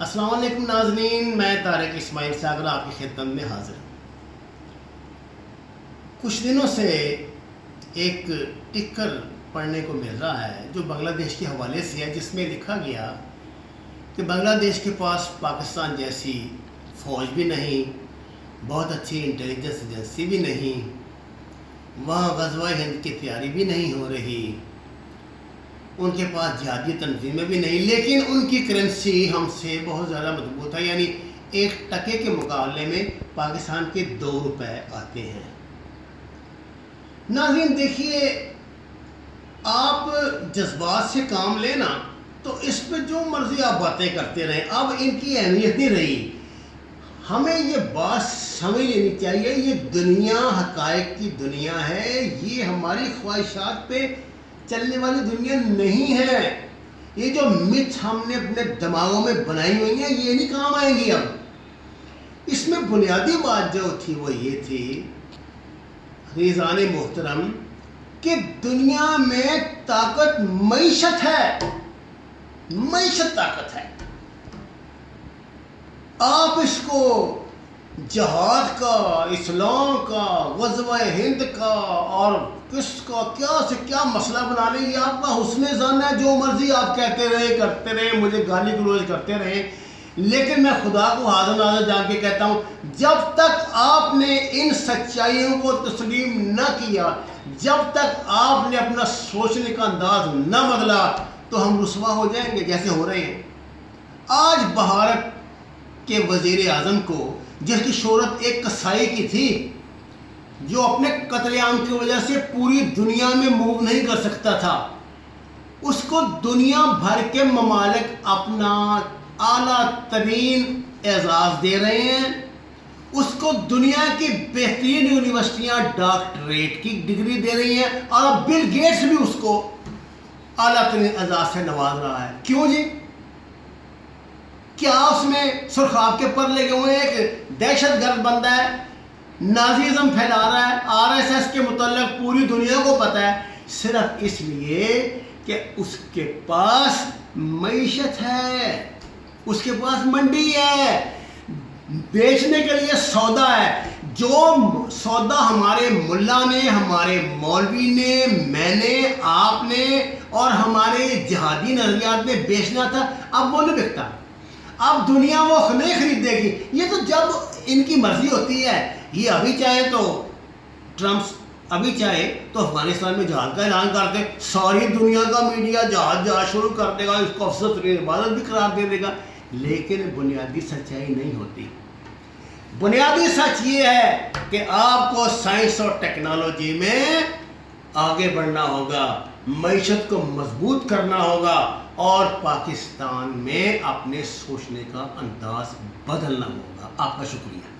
السلام علیکم ناظرین، میں طارق اسماعیل ساگر آپ کی خدمت میں حاضر ہوں۔ کچھ دنوں سے ایک ٹکر پڑھنے کو مل رہا ہے جو بنگلہ دیش کے حوالے سے ہے، جس میں لکھا گیا کہ بنگلہ دیش کے پاس پاکستان جیسی فوج بھی نہیں، بہت اچھی انٹیلیجنس ایجنسی بھی نہیں، وہاں غزوہ ہند کی تیاری بھی نہیں ہو رہی، ان کے پاس جہادی تنظیمیں بھی نہیں، لیکن ان کی کرنسی ہم سے بہت زیادہ مضبوط ہے، یعنی ایک ٹکے کے مقابلے میں پاکستان کے 2 روپے آتے ہیں۔ ناظرین دیکھیے، آپ جذبات سے کام لینا تو اس پہ جو مرضی آپ باتیں کرتے رہیں، اب ان کی اہمیت نہیں رہی۔ ہمیں یہ بات سمجھ لینی چاہیے، یہ دنیا حقائق کی دنیا ہے، یہ ہماری خواہشات پہ چلنے والی دنیا نہیں ہے۔ یہ جو متھ ہم نے اپنے دماغوں میں بنائی ہوئی ہیں، یہ نہیں کام آئیں گی۔ اب اس میں بنیادی بات جو تھی وہ یہ تھی عزیزان محترم کہ دنیا میں طاقت معیشت ہے، معیشت طاقت ہے۔ آپ اس کو جہاد کا، اسلام کا، غزوہ ہند کا اور کس کا کیا سے کیا مسئلہ بنا لیں، یہ آپ کا حسن ظن ہے، جو مرضی آپ کہتے رہے کرتے رہے، مجھے گالی گلوچ کرتے رہے، لیکن میں خدا کو حاضر ناظر جان کے کہتا ہوں، جب تک آپ نے ان سچائیوں کو تسلیم نہ کیا، جب تک آپ نے اپنا سوچنے کا انداز نہ بدلا، تو ہم رسوا ہو جائیں گے جیسے ہو رہے ہیں۔ آج بھارت کے وزیر اعظم کو، جس کی شہرت ایک قصائی کی تھی، جو اپنے قتل عام کی وجہ سے پوری دنیا میں موو نہیں کر سکتا تھا، اس کو دنیا بھر کے ممالک اپنا اعلیٰ ترین اعزاز دے رہے ہیں، اس کو دنیا کی بہترین یونیورسٹیاں ڈاکٹریٹ کی ڈگری دے رہی ہیں، اور اب بل گیٹس بھی اس کو اعلیٰ ترین اعزاز سے نواز رہا ہے۔ کیوں جی؟ کیا اس میں سرخاب کے پر لگے ہوئے ہیں؟ ایک دہشت گرد بندہ ہے، نازیزم پھیلا رہا ہے، RSS کے متعلق پوری دنیا کو پتہ ہے، صرف اس لیے کہ اس کے پاس معیشت ہے، اس کے پاس منڈی ہے، بیچنے کے لیے سودا ہے۔ جو سودا ہمارے ملا نے، ہمارے مولوی نے، میں نے، آپ نے اور ہمارے جہادی نظریات نے بیچنا تھا، اب وہ نہیں بکتا، اب دنیا وہ نہیں خریدے گی۔ یہ تو جب ان کی مرضی ہوتی ہے، یہ ابھی چاہے تو ٹرمپ ابھی چاہے تو افغانستان میں جہاد کا اعلان کر دے، ساری دنیا کا میڈیا جہاد شروع کر دے گا، اس کو افسر ترین عبادت بھی قرار دے گا، لیکن بنیادی سچائی نہیں ہوتی۔ بنیادی سچ یہ ہے کہ آپ کو سائنس اور ٹیکنالوجی میں آگے بڑھنا ہوگا، معیشت کو مضبوط کرنا ہوگا، اور پاکستان میں اپنے سوچنے کا انداز بدلنا ہوگا۔ آپ کا شکریہ۔